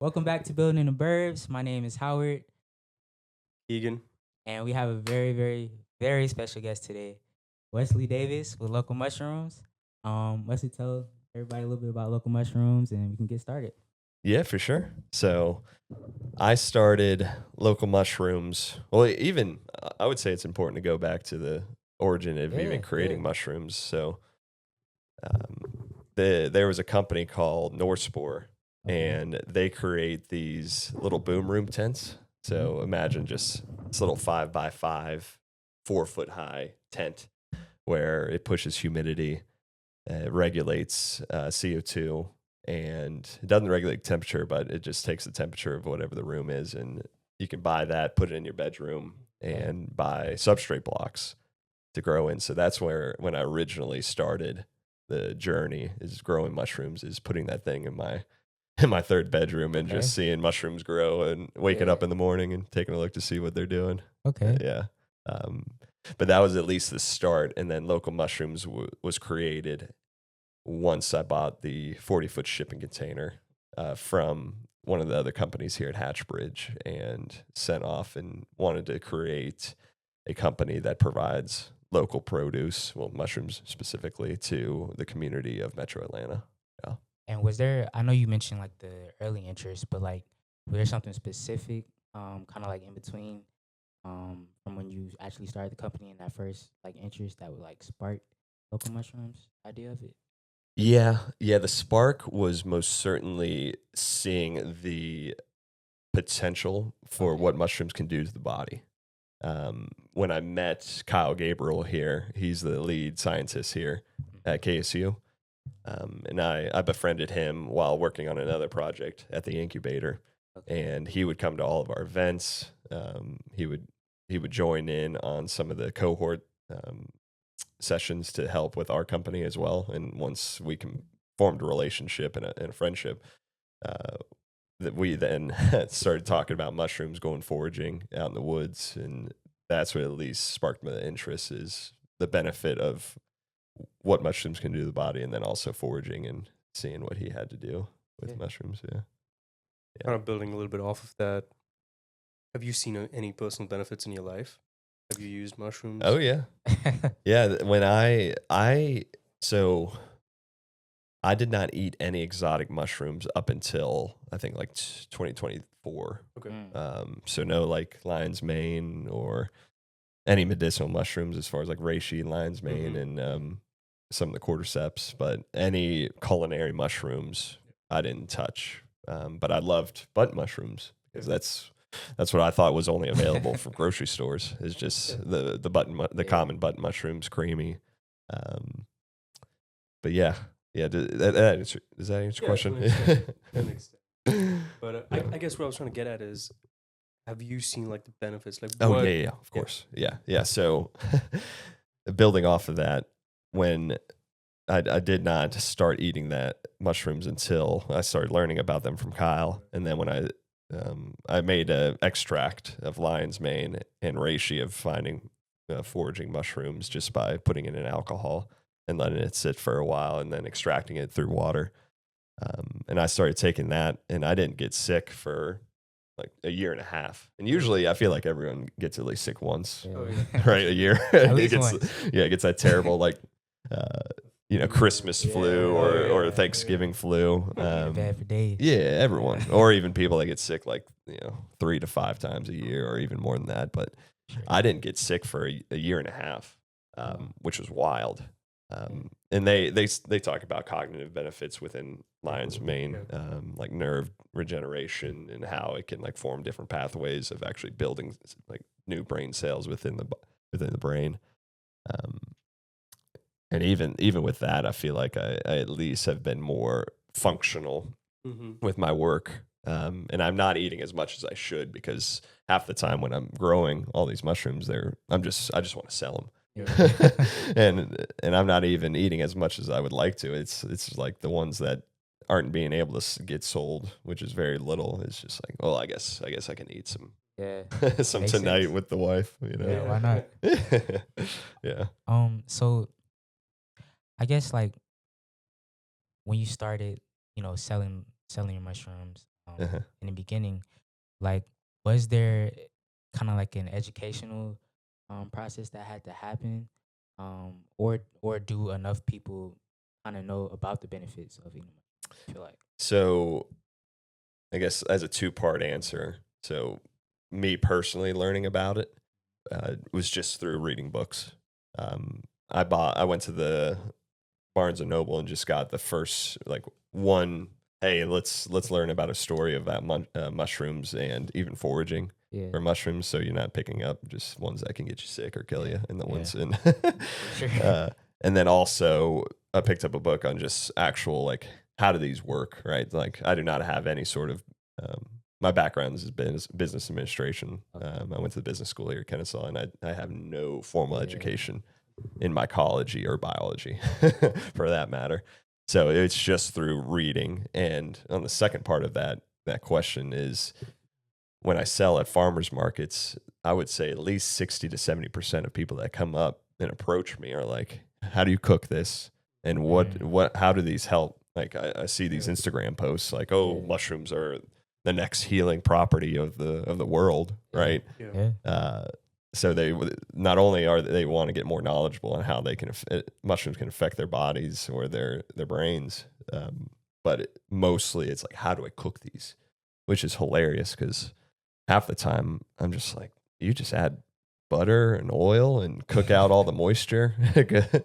Welcome back to Building in the Burbs. My name is Howard, Egan. and we have a very, very, very special guest today, Wesley Davis with Local Mushrooms. Wesley, tell everybody a little bit about Local Mushrooms, and we can get started. Yeah, for sure. So I started local mushrooms. Well, even I would say it's important to go back to the origin of even creating mushrooms. So there was a company called Norspor, and they create these little boom room tents. So imagine just this little 5x5, 4 foot high tent where it pushes humidity, regulates CO2, and it doesn't regulate temperature, but it just takes the temperature of whatever the room is. And you can buy that, put it in your bedroom, and buy substrate blocks to grow in. So that's when I originally started the journey, is growing mushrooms, is putting that thing in my third bedroom and just seeing mushrooms grow and waking up in the morning and taking a look to see what they're doing. Okay. Yeah. But that was at least the start. And then Local Mushrooms was created once I bought the 40-foot shipping container from one of the other companies here at Hatchbridge, and sent off and wanted to create a company that provides local produce, well, mushrooms specifically, to the community of Metro Atlanta. Yeah. And was there? I know you mentioned like the early interest, but like, was there something specific, kind of like in between, from when you actually started the company and that first like interest that would like spark Local Mushrooms idea of it? Yeah, the spark was most certainly seeing the potential for what mushrooms can do to the body. When I met Kyle Gabriel here, he's the lead scientist here at KSU, and I befriended him while working on another project at the incubator, and he would come to all of our events. He would join in on some of the cohort sessions to help with our company as well. And once we formed a relationship and a friendship, that we then started talking about mushrooms, going foraging out in the woods, and that's what at least sparked my interest, is the benefit of what mushrooms can do to the body, and then also foraging and seeing what he had to do with mushrooms. Yeah. Kind of building a little bit off of that. Have you seen any personal benefits in your life? Have you used mushrooms? Oh yeah. Yeah. When so I did not eat any exotic mushrooms up until I think like 2024. Okay. So no like lion's mane or any medicinal mushrooms, as far as like reishi and lion's mane and some of the cordyceps, but any culinary mushrooms I didn't touch. But I loved butt mushrooms, because that's what I thought was only available from grocery stores, is just the common button mushrooms, creamy. But yeah. Does that answer your question? That makes sense. But I guess what I was trying to get at is, have you seen like the benefits? Like, yeah, of course. Yeah. So building off of that, when I did not start eating that mushrooms until I started learning about them from Kyle, and then when I made an extract of lion's mane and reishi, of finding foraging mushrooms just by putting it in alcohol and letting it sit for a while, and then extracting it through water. And I started taking that, and I didn't get sick for like a year and a half. And usually I feel like everyone gets at least sick once, right? A year. It gets that terrible, like, Christmas flu or Thanksgiving flu. Bad for days. Yeah, everyone. Or even people that get sick like, 3 to 5 times a year, or even more than that. But I didn't get sick for a year and a half, which was wild. And they talk about cognitive benefits within lion's mane, like nerve regeneration, and how it can like form different pathways of actually building like new brain cells within the brain. And even with that, I feel like I at least have been more functional with my work. And I'm not eating as much as I should, because half the time when I'm growing all these mushrooms, I just want to sell them. and I'm not even eating as much as I would like to. It's like the ones that aren't being able to get sold, which is very little. It's just like, well, I guess I can eat some some tonight sense with the wife. Yeah, why not? Yeah. So I guess like when you started, selling your mushrooms, Uh-huh. in the beginning, like, was there kind of like an educational process that had to happen, or do enough people kind of know about the benefits of eating? I feel like. So I guess as a two-part answer. So me personally learning about it was just through reading books. I went to the Barnes and Noble and just got the first like one. Hey, let's learn about a story about mushrooms and even foraging Yeah. for mushrooms, so you're not picking up just ones that can get you sick or kill you, and the ones in. Sure. And then also, I picked up a book on just actual like how do these work, right? Like I do not have any sort of my background is business administration. Okay. I went to the business school here at Kennesaw, and I have no formal Yeah. education in mycology or biology for that matter. So it's just through reading. And on the second part of that question is when I sell at farmers markets, I would say at least 60 to 70% of people that come up and approach me are like, how do you cook this? And how do these help? Like I see these Instagram posts like, oh, mushrooms are the next healing property of the world, right? Yeah. So they not only are they want to get more knowledgeable on how they can mushrooms can affect their bodies or their brains, but mostly it's like, how do I cook these? Which is hilarious because half the time I'm just like, you just add butter and oil and cook out all the moisture,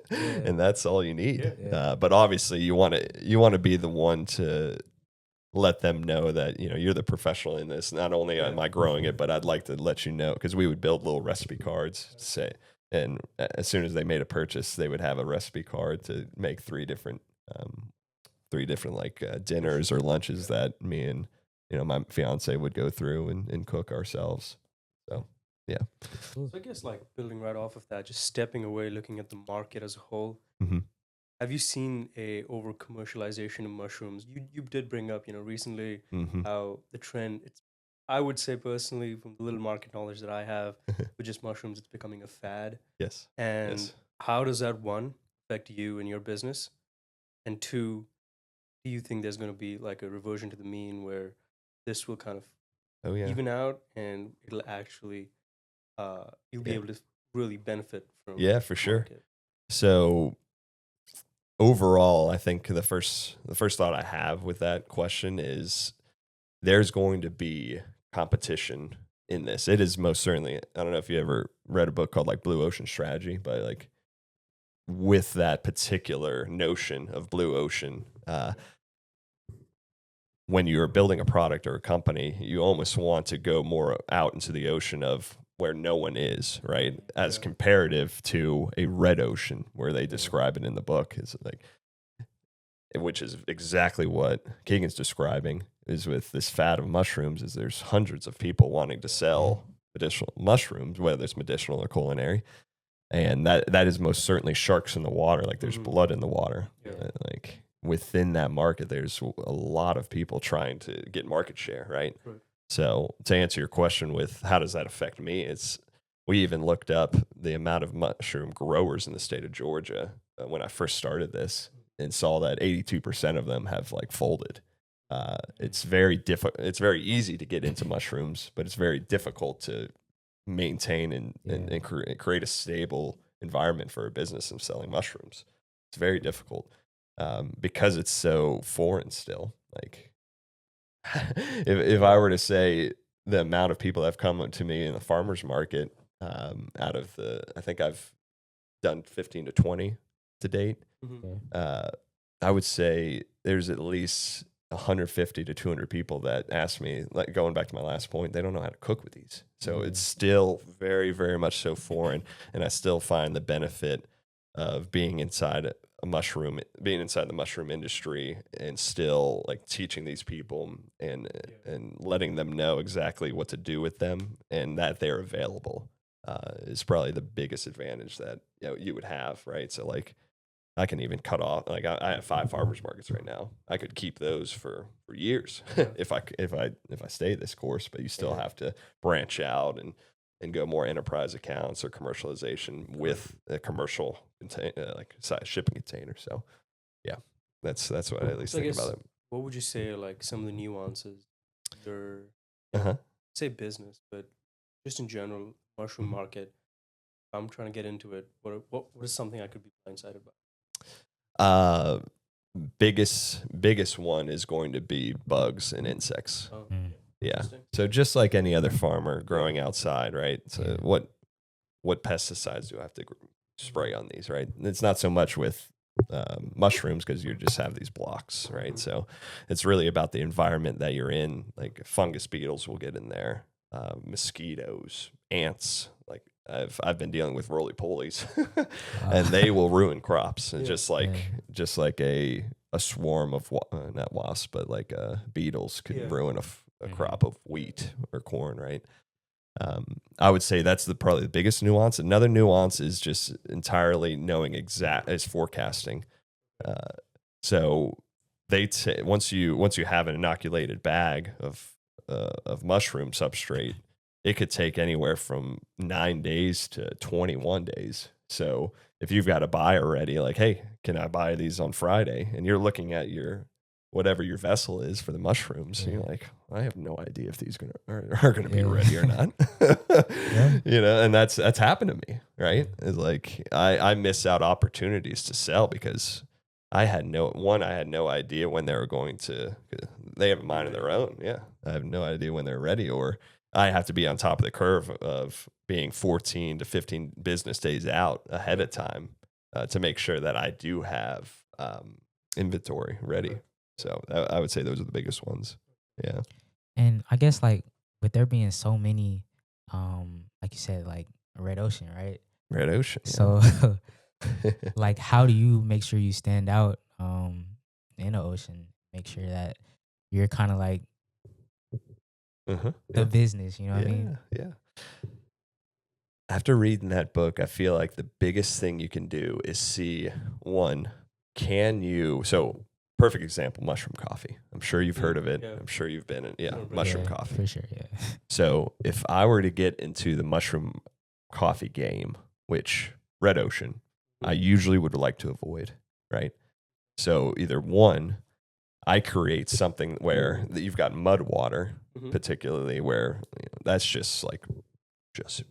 and that's all you need. Yeah. But obviously, you want to be the one to let them know that you're the professional in this. Not only am I growing it, but I'd like to let you know, because we would build little recipe cards to say, and as soon as they made a purchase, they would have a recipe card to make three different like dinners or lunches that me and my fiance would go through and cook ourselves. So yeah. So I guess like building right off of that, just stepping away, looking at the market as a whole. Mm-hmm. Have you seen a over commercialization of mushrooms? You did bring up, recently Mm-hmm. how the trend. It's, I would say personally, from the little market knowledge that I have, with just mushrooms, it's becoming a fad. Yes. And Yes. how does that, one, affect you and your business, and two, do you think there's going to be like a reversion to the mean where this will kind of Oh yeah. even out and it'll actually you'll be able to really benefit from Yeah, for the sure. market? So overall, I think the first thought I have with that question is there's going to be competition in this. It is most certainly. I don't know if you ever read a book called like Blue Ocean Strategy, but like with that particular notion of blue ocean, when you're building a product or a company, you almost want to go more out into the ocean of where no one is, right? As comparative to a red ocean, where they describe it in the book, is like, which is exactly what Keegan's describing, is with this fad of mushrooms, is there's hundreds of people wanting to sell medicinal mushrooms, whether it's medicinal or culinary. And that is most certainly sharks in the water. Like there's blood in the water. Like within that market, there's a lot of people trying to get market share, right? So to answer your question with how does that affect me, we even looked up the amount of mushroom growers in the state of Georgia when I first started this, and saw that 82% of them have like folded. It's very difficult. It's very easy to get into mushrooms, but it's very difficult to maintain and create a stable environment for a business of selling mushrooms. It's very difficult because it's so foreign still. Like if I were to say the amount of people that have come to me in the farmer's market, out of I think I've done 15 to 20 to date. I would say there's at least 150 to 200 people that ask me, like going back to my last point, they don't know how to cook with these. So it's still very, very much so foreign. And I still find the benefit of being inside the mushroom industry, and still like teaching these people and letting them know exactly what to do with them and that they're available is probably the biggest advantage that you would have, right? So like I can even cut off, like I have 5 farmers markets right now. I could keep those for years if I stay this course, but you still have to branch out and go more enterprise accounts or commercialization with a commercial like size shipping container. So yeah, that's what I at least So I think guess, about it. what would you say are like some of the nuances your Uh-huh. say business, but just in general, mushroom Mhm. market. I'm trying to get into it. What is something I could be blindsided by? Uh, biggest one is going to be bugs and insects. Oh, Mm. Yeah. interesting. So just like any other farmer growing outside, right? So Yeah. what pesticides do I have to spray on these, right? And it's not so much with mushrooms because you just have these blocks, right? So it's really about the environment that you're in. Like fungus beetles will get in there, mosquitoes, ants. Like I've been dealing with roly polies, and they will ruin crops. And Yeah. just like a swarm of not wasps, but like beetles could Yeah. ruin a Mhm. crop of wheat or corn, right? I would say that's probably the biggest nuance. Another nuance is just entirely knowing is forecasting. So they once you have an inoculated bag of mushroom substrate, it could take anywhere from 9 days to 21 days. So if you've got a buyer ready, like, hey, can I buy these on Friday? And you're looking at your whatever your vessel is for the mushrooms, and you're Yeah. like, I have no idea if these are gonna be Yeah. ready or not. Yeah. You know, and that's happened to me, right? It's like I miss out opportunities to sell because I had no idea when they were going to. They have a mind of their own. Yeah, I have no idea when they're ready, or I have to be on top of the curve of being 14 to 15 business days out ahead of time to make sure that I do have inventory ready. So I would say those are the biggest ones. Yeah. And I guess like with there being so many, like you said, like red ocean, right? Red Ocean. So Yeah. like how do you make sure you stand out in the ocean? Make sure that you're kind of like Uh-huh. the business, you know what I mean? Yeah. After reading that book, I feel like the biggest thing you can do is see one, so perfect example, mushroom coffee. I'm sure you've heard of it. Yeah. I'm sure you've been in, yeah, Sure, mushroom Yeah, coffee. for sure. Yeah. So if I were to get into the mushroom coffee game, which Red Ocean, I usually would like to avoid, right? So either one, I create something where you've got mud water, Mhm. particularly where that's just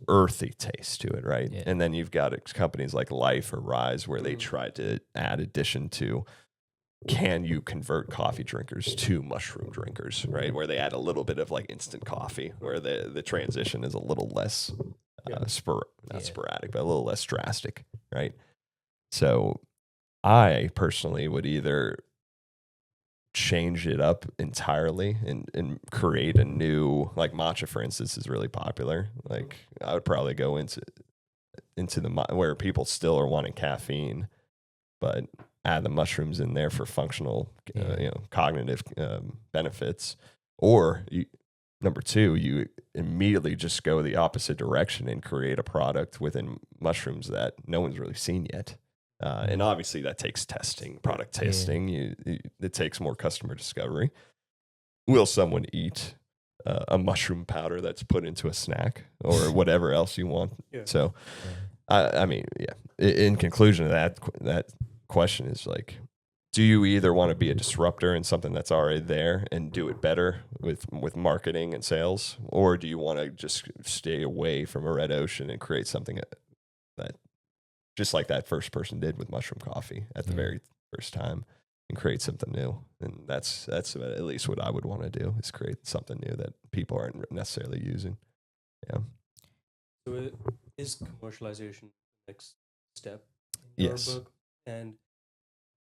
earthy taste to it, right? Yeah. And then you've got companies like Life or Rise where they Mhm. try to add addition to can you convert coffee drinkers to mushroom drinkers, right? Where they add a little bit of like instant coffee, where the transition is a little less Yeah. not Yeah. sporadic, but a little less drastic, right? So I personally would either change it up entirely and create a new, like matcha, for instance, is really popular. Like I would probably go into where people still are wanting caffeine, but add the mushrooms in there for functional, Yeah. cognitive benefits. Or number two, you immediately just go the opposite direction and create a product within mushrooms that no one's really seen yet. And obviously that takes testing, product Yeah. testing. It takes more customer discovery. Will someone eat a mushroom powder that's put into a snack or whatever else you want? Yeah. So, Yeah. I mean, yeah. In conclusion of that question is like, do you either want to be a disruptor in something that's already there and do it better with marketing and sales, or do you want to just stay away from a red ocean and create something that just like that first person did with mushroom coffee at the Yeah. very first time and create something new? And that's at least what I would want to do is create something new that people aren't necessarily using. Yeah. So is commercialization the next step in your Yes. book? And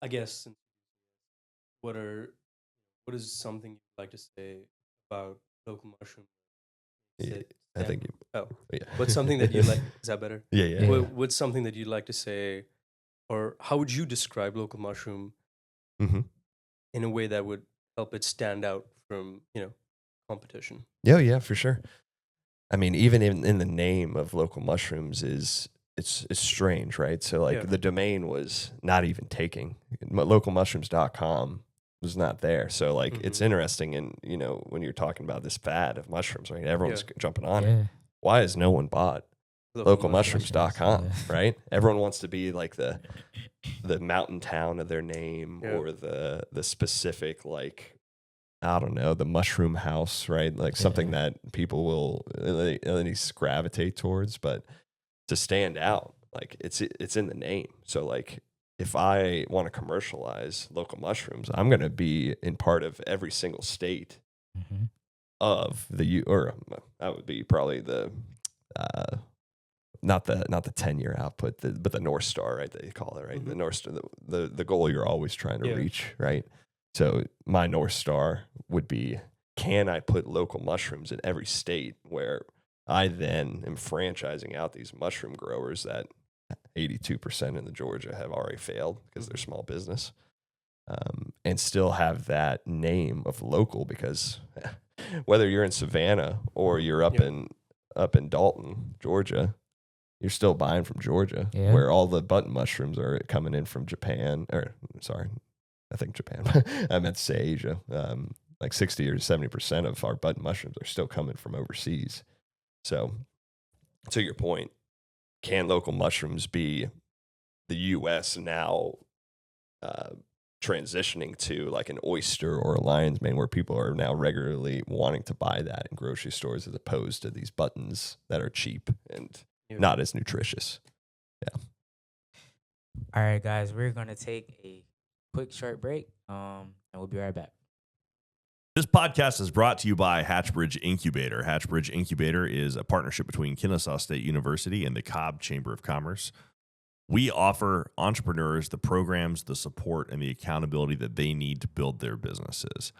I guess what is something you'd like to say about local mushroom? Yeah, I think yeah. What's something that you like? Is that better? Yeah, yeah. Yeah. What's something that you'd like to say, or how would you describe local mushroom Mm-hmm. in a way that would help it stand out from competition? Yeah, for sure. I mean, even in the name of local mushrooms it's strange, right? So like Yeah. the domain was not even taking. Localmushrooms.com was not there. So like it's Mhm. interesting, and when you're talking about this fad of mushrooms, right? Everyone's Yeah. jumping on it. Yeah. Why has no one bought localmushrooms.com, Yeah. right? Everyone wants to be like the mountain town of their name Yeah. or the specific like I don't know, the mushroom house, right? Like something Yeah. that people will at least gravitate towards. But to stand out, like it's in the name. So like if I want to commercialize local mushrooms, I'm going to be in part of every single state Mm-hmm. of the or that would be probably the uh, not the 10-year output, but the North Star, right? They call it, right? The North Star, the goal you're always trying to reach, right? So my North Star would be, can I put local mushrooms in every state where I then am franchising out these mushroom growers that 82% in the Georgia have already failed because they're small business, and still have that name of local, because whether you're in Savannah or you're up in Dalton, Georgia, you're still buying from Georgia, where all the button mushrooms are coming in from Japan, or sorry, I think Japan. I meant to say Asia. Like 60 or 70% of our button mushrooms are still coming from overseas. So, to your point, can local mushrooms be the U.S. now transitioning to like an oyster or a lion's mane, where people are now regularly wanting to buy that in grocery stores as opposed to these buttons that are cheap and not as nutritious? Yeah. All right, guys, we're gonna take a quick short break, and we'll be right back. This podcast is brought to you by Hatchbridge Incubator. Hatchbridge Incubator is a partnership between Kennesaw State University and the Cobb Chamber of Commerce. We offer entrepreneurs the programs, the support, and the accountability that they need to build their businesses.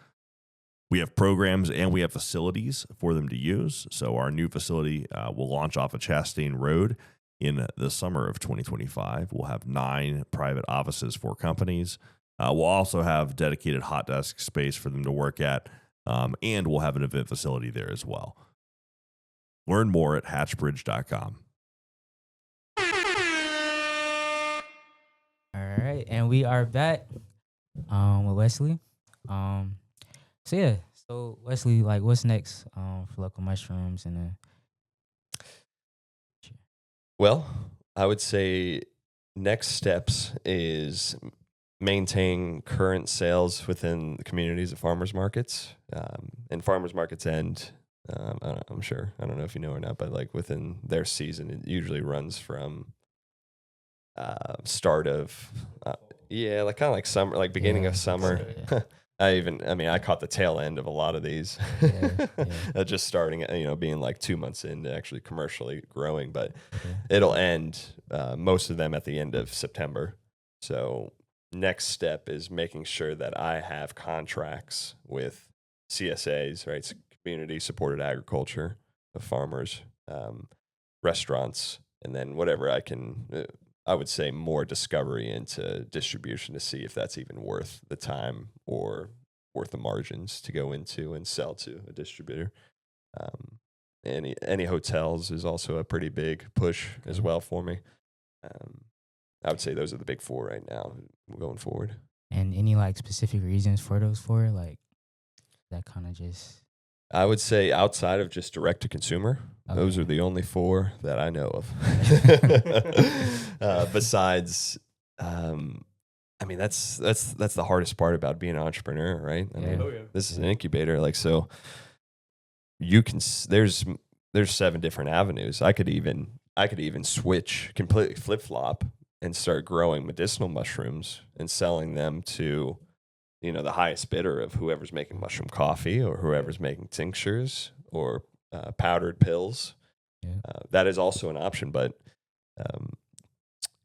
We have programs and we have facilities for them to use. So our new facility will launch off of Chastain Road in the summer of 2025. We'll have 9 private offices for companies. We'll also have dedicated hot desk space for them to work at, and we'll have an event facility there as well. Learn more at hatchbridge.com. All right, and we are back with Wesley. So Wesley, like, what's next for local mushrooms and Well, I would say next steps is maintain current sales within the communities of farmers markets. And farmers markets end, I'm sure, I don't know if you know or not, but like within their season, it usually runs from start of, like kind of like summer, like beginning of summer. I caught the tail end of a lot of these, just starting, being like 2 months into actually commercially growing, but it'll end, most of them at the end of September. So next step is making sure that I have contracts with CSAs, right? Community supported agriculture of farmers, restaurants, and then whatever I can, I would say more discovery into distribution to see if that's even worth the time or worth the margins to go into and sell to a distributor. Any hotels is also a pretty big push as well for me. I would say those are the big 4 right now going forward. And any like specific reasons for those 4? Like that kind of just. I would say outside of just direct to consumer, those are the only 4 that I know of. Besides, that's the hardest part about being an entrepreneur, right? This is an incubator, like, so you can. There's 7 different avenues. I could even switch, completely flip flop, and start growing medicinal mushrooms and selling them to, the highest bidder of whoever's making mushroom coffee or whoever's making tinctures or powdered pills. That is also an option, but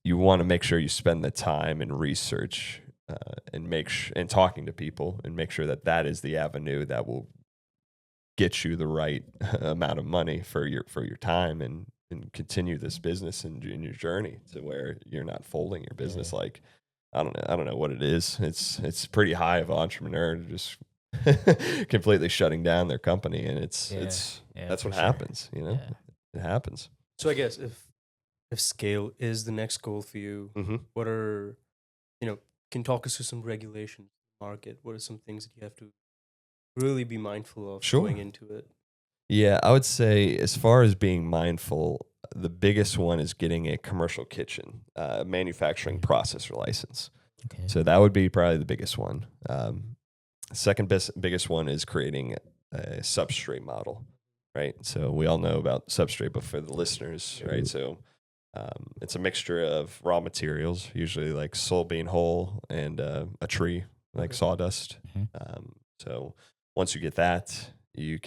you want to make sure you spend the time and research and talking to people and make sure that is the avenue that will get you the right amount of money for your time and continue this business and in your journey to where you're not folding your business. Like, I don't know what it is. It's pretty high of an entrepreneur to just completely shutting down their company, and that's what happens. It happens. So I guess if scale is the next goal for you, what are, can talk us through some regulations in the market? What are some things that you have to really be mindful of going into it? Yeah, I would say as far as being mindful, the biggest one is getting a commercial kitchen manufacturing processor license. So that would be probably the biggest one. Second biggest one is creating a substrate model, right? So we all know about substrate, but for the listeners, right? So it's a mixture of raw materials, usually like soybean hull and a tree, like sawdust. So once you get that, you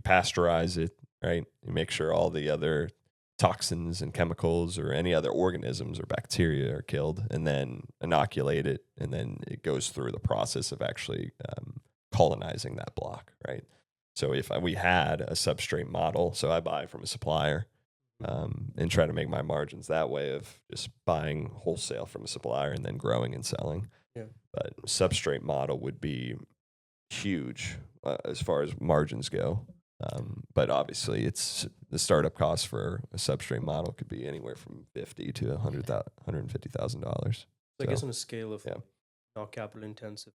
pasteurize it, right? You make sure all the other toxins and chemicals or any other organisms or bacteria are killed, and then inoculate it, and then it goes through the process of actually colonizing that block, right? So if we had a substrate model, so I buy from a supplier and try to make my margins that way of just buying wholesale from a supplier and then growing and selling. Yeah. But substrate model would be huge as far as margins go. But obviously, it's the startup cost for a substrate model could be anywhere from $50,000 to $150,000. I guess on a scale of not capital intensive,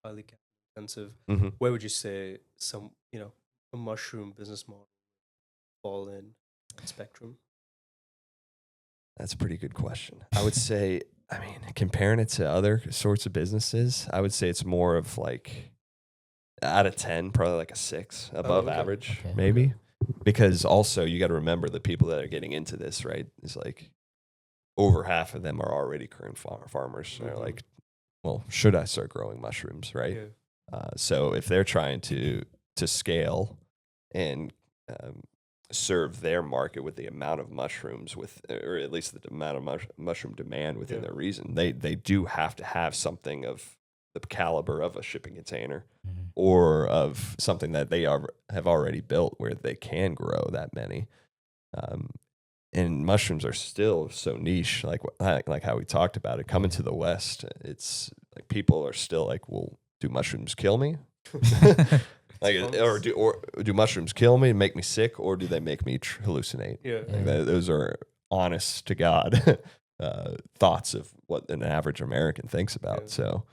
highly capital intensive, where would you say a mushroom business model fall in that spectrum? That's a pretty good question. I would say, I mean, comparing it to other sorts of businesses, I would say it's more of like out of 10, probably like a 6 above average, maybe. Because also you got to remember the people that are getting into this, right? Is like over half of them are already current farmers. They're like, well, should I start growing mushrooms, right? Yeah. So if they're trying to scale and serve their market with the amount of mushrooms or at least the amount of mushroom demand within their reason, they do have to have something of the caliber of a shipping container or of something that they have already built where they can grow that many. And mushrooms are still so niche, like how we talked about it. Coming to the West, it's like people are still like, well, do mushrooms kill me? Or do mushrooms kill me and make me sick, or do they make me hallucinate? Those are honest to God thoughts of what an average American thinks about. So,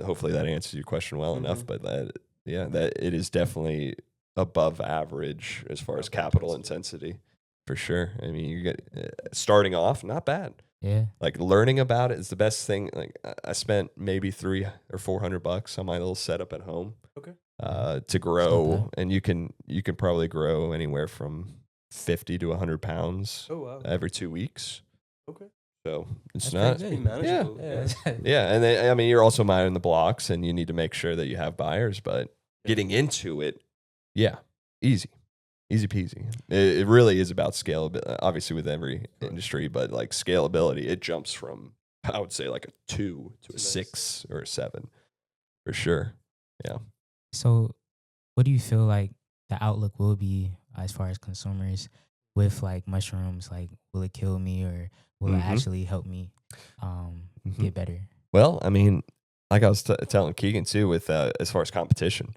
hopefully that answers your question well enough. But that it is definitely above average as far as capital intensity, for sure. I mean, you get starting off not bad. Yeah. Like learning about it is the best thing. Like I spent maybe $300 or $400 on my little setup at home. Okay. To grow, and you can probably grow anywhere from 50 to 100 pounds every 2 weeks. Okay. So it's That's not manageable. Yeah, and then, I mean, you're also minding the blocks, and you need to make sure that you have buyers. But getting into it, easy peasy. It really is about scalability, obviously with every industry, but like scalability, it jumps from, I would say, like a 2 to a 6 or a 7 for sure. Yeah. So, what do you feel like the outlook will be as far as consumers with like mushrooms? Like, will it kill me, or will it actually help me get better? Well, I mean, like I was telling Keegan too, with as far as competition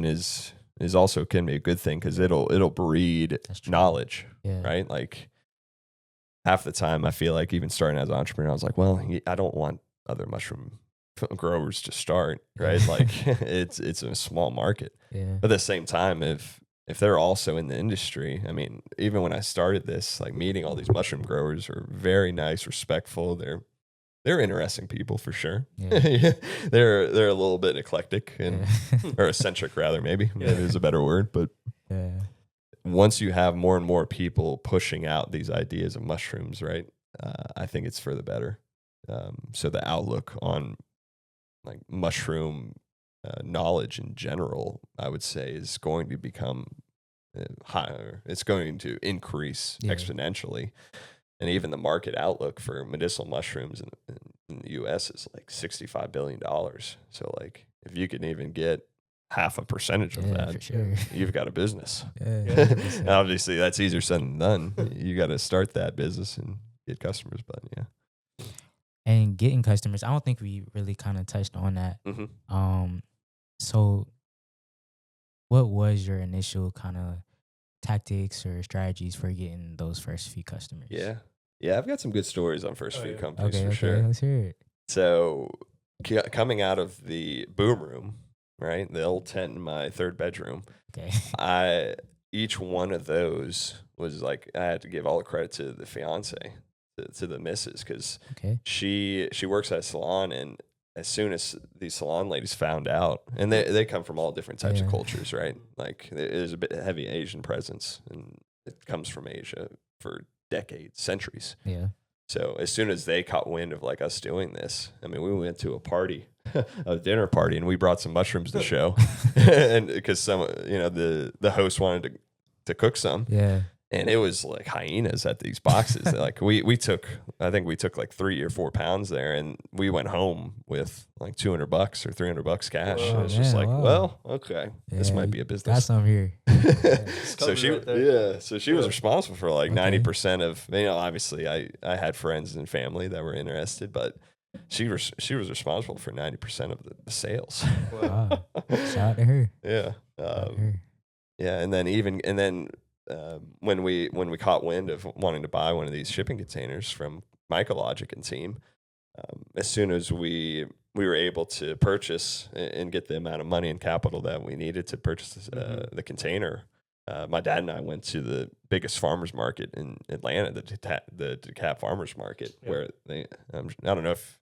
is also can be a good thing because it'll breed knowledge, right? Like half the time, I feel like even starting as an entrepreneur, I was like, well, I don't want other mushroom growers to start, right? Like it's a small market. Yeah. But at the same time, if they're also in the industry, I mean, even when I started this, like meeting all these mushroom growers are very nice, respectful. They're interesting people for sure. Yeah. They're a little bit eclectic and or eccentric rather, maybe is a better word. But once you have more and more people pushing out these ideas of mushrooms, right? I think it's for the better. So the outlook on like mushroom knowledge in general, I would say, is going to become higher. It's going to increase exponentially. And even the market outlook for medicinal mushrooms in the U.S. is like $65 billion. So like if you can even get half a percentage of that, for sure, you've got a business. Yeah. Obviously, that's easier said than done. You got to start that business and get customers, but And getting customers, I don't think we really kind of touched on that. So what was your initial kind of tactics or strategies for getting those first few customers? Yeah, I've got some good stories on first few companies for sure. Let's hear it. So coming out of the boom room, right, the old tent in my third bedroom, each one of those was like, I had to give all the credit to the fiance, to the missus, because she works at a salon, and as soon as these salon ladies found out, and they come from all different types of cultures, right? Like there's a bit heavy Asian presence, and it comes from Asia for decades, centuries. Yeah. So as soon as they caught wind of like us doing this, I mean, we went to a party, a dinner party, and we brought some mushrooms to show, and because the host wanted to cook some, Yeah. and it was like hyenas at these boxes. Like we took, I think we took like 3 or 4 pounds there, and we went home with like $200 or $300 cash. Whoa. It was just like, Wow. well, okay, this Yeah, might be a Got business. some here. So covered she, right there. so she was responsible for like Okay. 90% of, obviously I had friends and family that were interested, but she was responsible for 90% of the sales. Wow. Shout out to her. Yeah. Shout out to her. Yeah. And then when we caught wind of wanting to buy one of these shipping containers from Micrologic and team, as soon as we were able to purchase and get the amount of money and capital that we needed to purchase the container, my dad and I went to the biggest farmers market in Atlanta, the DeKalb Farmers Market, where they, I don't know if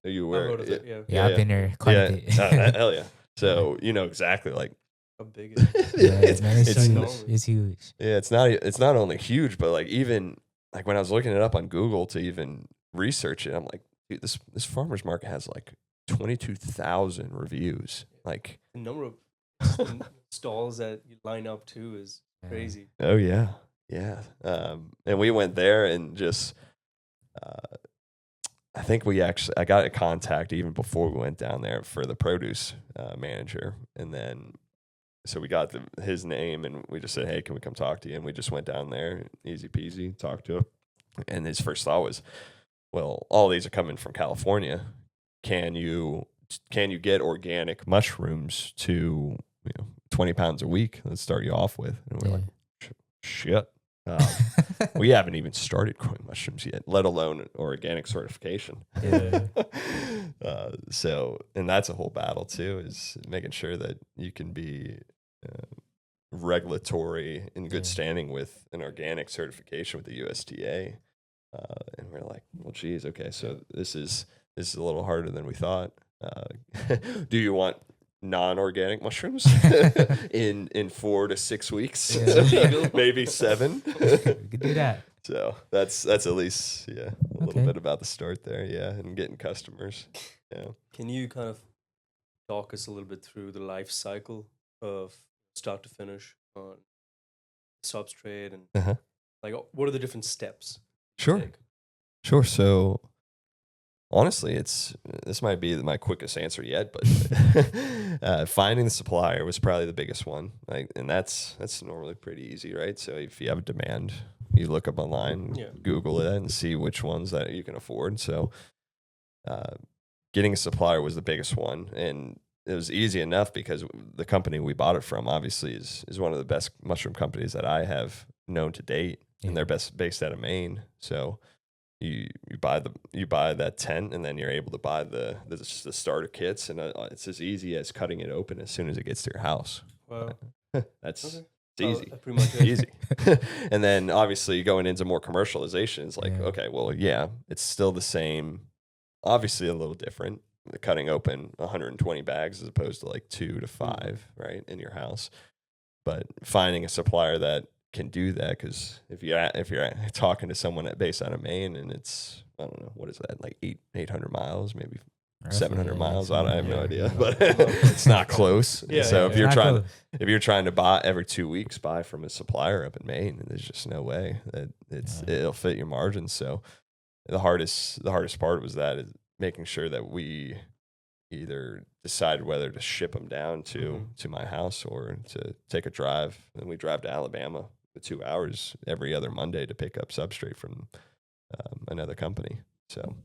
are you aware? I've heard of it, yeah. Yeah, I've been there quite a bit. Hell yeah. So you know exactly like How big is it? Yeah, man, it's it's huge. It's huge. yeah, it's not only huge, but like even like when I was looking it up on Google to even research it, I'm like, dude, this farmers market has like 22,000 reviews. Like The number of stalls that you line up to is crazy. oh yeah, yeah. And we went there and just I think I got a contact even before we went down there for the produce manager, and then so we got his name and we just said, hey, can we come talk to you? And we just went down there, easy peasy, talked to him. And his first thought was, well, all these are coming from California. Can you get organic mushrooms to 20 pounds a week? Let's start you off with. And we're like, shit. We haven't even started growing mushrooms yet, let alone organic certification. Yeah. So, and that's a whole battle too, is making sure that you can be regulatory in good standing with an organic certification with the USDA. And we're like, well, geez, okay, so this is a little harder than we thought. Do you want non-organic mushrooms in 4 to 6 weeks? Yeah. Maybe 7. We could do that. So that's at least a little bit about the start there, and getting customers. Yeah. Can you kind of talk us a little bit through the life cycle of start to finish on substrate and like what are the different steps? Sure. Sure. So honestly, this might be my quickest answer yet, but finding the supplier was probably the biggest one. Like, and that's normally pretty easy, right? So if you have a demand, you look up online, Google it, and see which ones that you can afford. So getting a supplier was the biggest one, and it was easy enough because the company we bought it from obviously is one of the best mushroom companies that I have known to date, and they're based out of Maine. So you buy that tent, and then you're able to buy the starter kits, and it's as easy as cutting it open as soon as it gets to your house. Wow. It's easy. Pretty much it. Easy. And then obviously going into more commercialization, it's like, okay, well, it's still the same, obviously a little different. The cutting open 120 bags as opposed to like 2 to 5, right, in your house. But finding a supplier that can do that, because if you're talking to someone based out of Maine, and it's, I don't know, what is that, like 800 miles, maybe 700 miles. I have no idea, but it's not close. So if you're trying to buy every 2 weeks, buy from a supplier up in Maine, there's just no way that it'll fit your margins. So the hardest part was that is making sure that we either decided whether to ship them down to my house or to take a drive. And we drive to Alabama for 2 hours every other Monday to pick up substrate from another company. So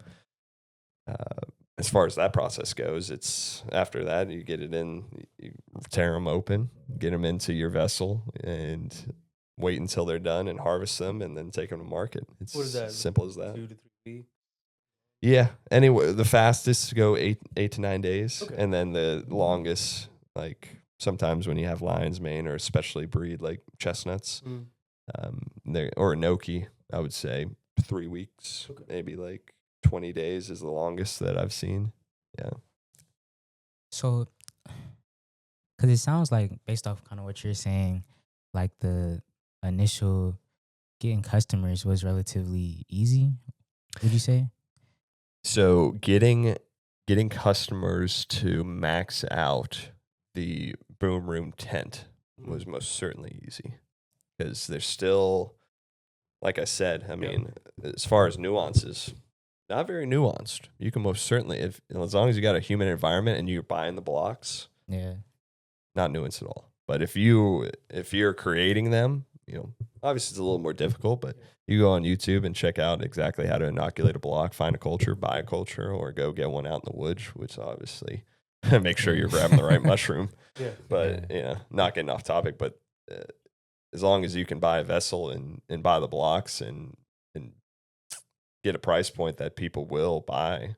as far as that process goes, it's after that you get it in, you tear them open, get them into your vessel, and wait until they're done and harvest them, and then take them to market. It's What is that? as simple as that. 2 to 3 weeks. Yeah. Anyway, the fastest go 8 to 9 days, Okay. and then the longest, like sometimes when you have lion's mane or especially breed like chestnuts, or enoki, I would say 3 weeks, maybe like 20 days is the longest that I've seen. Yeah. So, because it sounds like, based off kind of what you're saying, like the initial getting customers was relatively easy. Would you say? So getting customers to max out the boom room tent was most certainly easy, because there's still, like I said, I mean, as far as nuances, not very nuanced. You can most certainly, as long as you got a humid environment and you're buying the blocks, Yeah. not nuanced at all. But if you're creating them, obviously it's a little more difficult, but you go on YouTube and check out exactly how to inoculate a block, find a culture, buy a culture, or go get one out in the woods, which obviously make sure you're grabbing the right mushroom. Yeah. But, not getting off topic, but as long as you can buy a vessel and buy the blocks and get a price point that people will buy,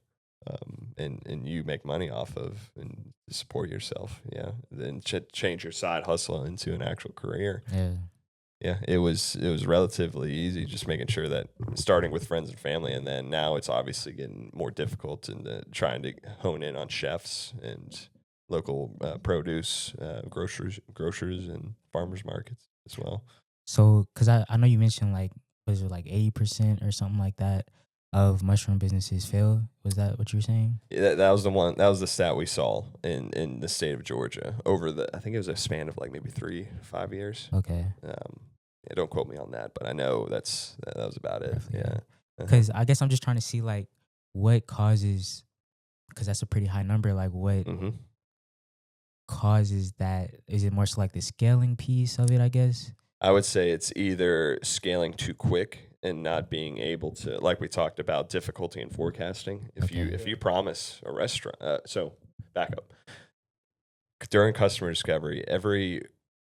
and you make money off of and support yourself, then change your side hustle into an actual career. Yeah, it was relatively easy, just making sure that starting with friends and family, and then now it's obviously getting more difficult and trying to hone in on chefs and local produce, grocers and farmers markets as well. So, because I know you mentioned, like, was it like 80% or something like that of mushroom businesses fail? Was that what you were saying? Yeah, that was the one. That was the stat we saw in the state of Georgia over I think it was a span of like maybe 3-5 years. Okay. Don't quote me on that, but I know that was about it. Roughly, Yeah. Because I guess I'm just trying to see, like, what causes, because that's a pretty high number. Like, what causes that? Is it more so like the scaling piece of it, I guess? I would say it's either scaling too quick and not being able to, like we talked about, difficulty in forecasting. If you promise a restaurant, so back up. During customer discovery,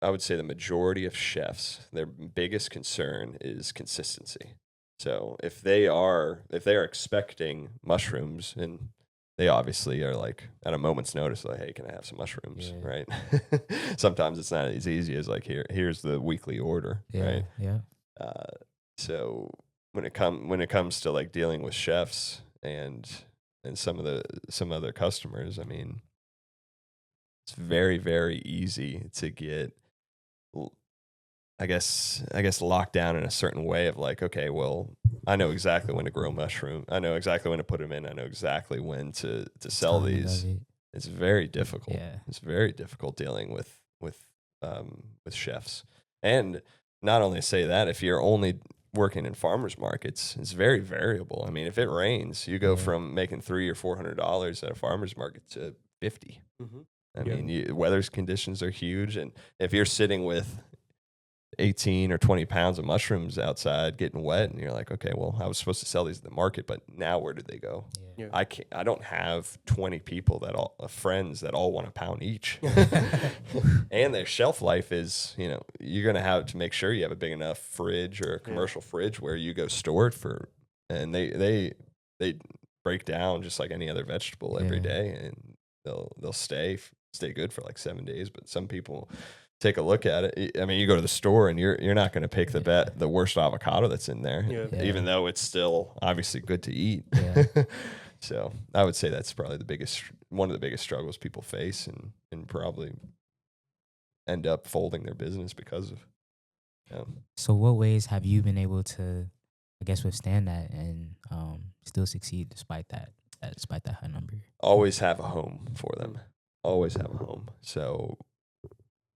I would say the majority of chefs, their biggest concern is consistency. So if they are expecting mushrooms, and they obviously are like at a moment's notice, like, hey, can I have some mushrooms? Yeah. Right. Sometimes it's not as easy as like, here's the weekly order. Right. Yeah. So when it comes to like dealing with chefs and some other customers, I mean, it's very, very easy to get, I guess locked down in a certain way of like, okay, well, I know exactly when to grow mushroom. I know exactly when to put them in. I know exactly when to sell these. It's very difficult. Yeah. It's very difficult dealing with chefs. And not only say that, if you're only working in farmers markets, it's very variable. I mean, if it rains, you go from making $300 or $400 at a farmers market to $50. I mean, weather's conditions are huge, and if you're sitting with 18 or 20 pounds of mushrooms outside getting wet, and you're like, okay, well, I was supposed to sell these at the market, but now where did they go? I don't have 20 people friends that all want a pound each. And their shelf life is, you're going to have to make sure you have a big enough fridge or a commercial fridge where you go store it and they break down just like any other vegetable every day, and they'll stay good for like 7 days. But some people take a look at it. I mean, you go to the store and you're not going to pick the worst avocado that's in there, even though it's still obviously good to eat. So I would say that's probably one of the biggest struggles people face, and probably end up folding their business because of. So what ways have you been able to, I guess, withstand that and still succeed despite that high number? Always have a home for them. Always have a home. So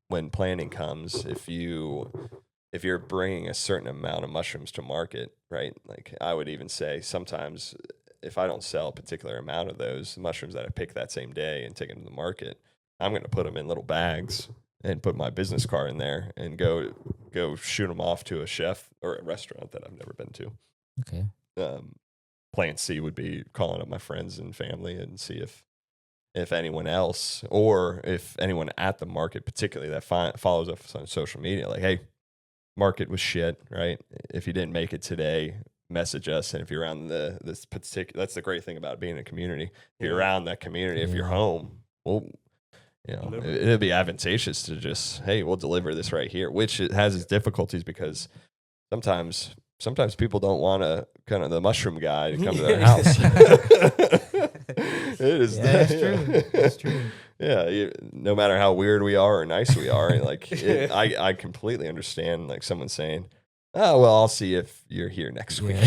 when planning comes, if you're bringing a certain amount of mushrooms to market, right? Like I would even say sometimes if I don't sell a particular amount of those mushrooms that I pick that same day and take them to the market, I'm going to put them in little bags and put my business card in there and go shoot them off to a chef or a restaurant that I've never been to. Okay. Plan C would be calling up my friends and family and see if anyone else, or if anyone at the market particularly that follows us on social media, like, hey, market was shit, right? If you didn't make it today, message us. And if you're around this particular, that's the great thing about being in a community. If you're around that community, if you're home, well, it'd be advantageous to just, hey, we'll deliver this right here, which it has its difficulties because sometimes sometimes people don't want kind of the mushroom guy to come to their Yeah. house. It is. Yeah, that's true. That's true. Yeah, no matter how weird we are or nice we are, I completely understand like someone saying, "Oh well, I'll see if you're here next week."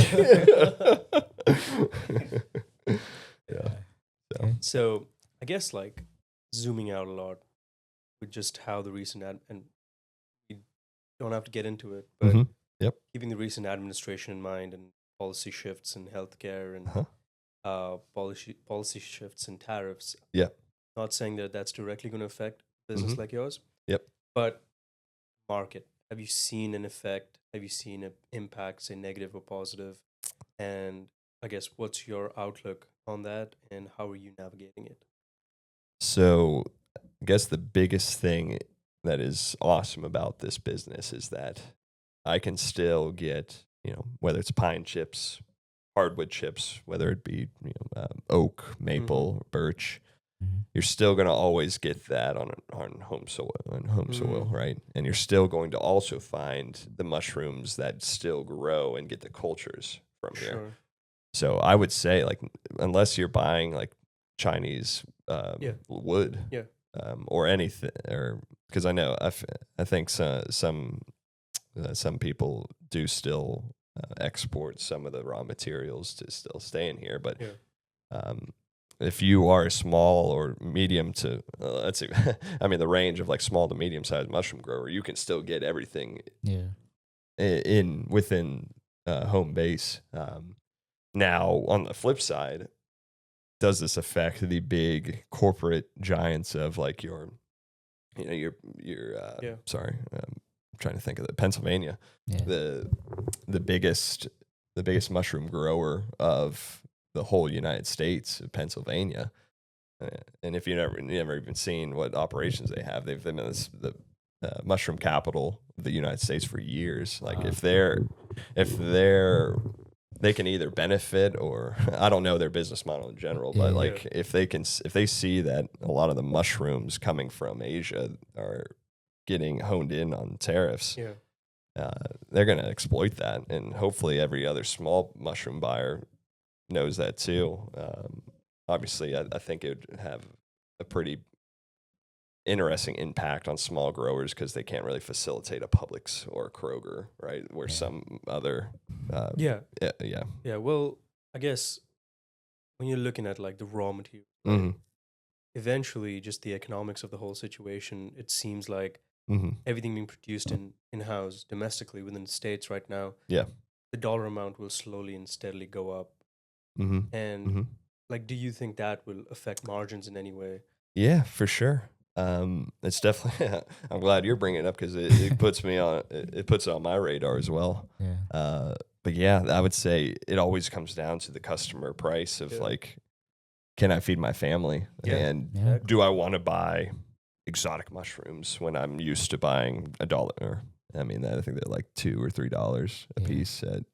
Yeah. So I guess like zooming out a lot with just how the recent and we don't have to get into it, but Mhm. Yep. keeping the recent administration in mind and policy shifts in healthcare and policy shifts in tariffs. Yeah. Not saying that that's directly going to affect business like yours. Yep. But market, have you seen an effect? Have you seen an impact, say negative or positive? And I guess what's your outlook on that, and how are you navigating it? So, I guess the biggest thing that is awesome about this business is that I can still get, whether it's pine chips, hardwood chips, whether it be oak, maple, birch, you're still going to always get that on home soil, right? And you're still going to also find the mushrooms that still grow and get the cultures from here. Sure. So I would say, like, unless you're buying like Chinese wood, or anything, or because I know I think some people do still export some of the raw materials to still stay in here, but if you are a small or medium to let's see, I mean the range of like small to medium sized mushroom grower, you can still get everything within home base. Now on the flip side, does this affect the big corporate giants of like your sorry, I'm trying to think of Pennsylvania, the biggest mushroom grower of the whole United States, Pennsylvania. And if you never even seen what operations they have, they've been in the mushroom capital of the United States for years. Like if they can either benefit, or I don't know their business model in general, but like if they see that a lot of the mushrooms coming from Asia are getting honed in on tariffs, they're going to exploit that. And hopefully every other small mushroom buyer knows that too. Obviously, I think it would have a pretty interesting impact on small growers because they can't really facilitate a Publix or a Kroger, right? Where some other Yeah. Well, I guess when you're looking at like the raw material, eventually just the economics of the whole situation, it seems like everything being produced in-house domestically within the States right now, the dollar amount will slowly and steadily go up. And like, do you think that will affect margins in any way? Yeah, for sure. It's definitely. I'm glad you're bringing it up because it puts me on. It puts it on my radar as well. But yeah, I would say it always comes down to the customer price of like, can I feed my family, and do I want to buy exotic mushrooms when I'm used to buying $1? I mean, I think they're like $2 or $3 a piece at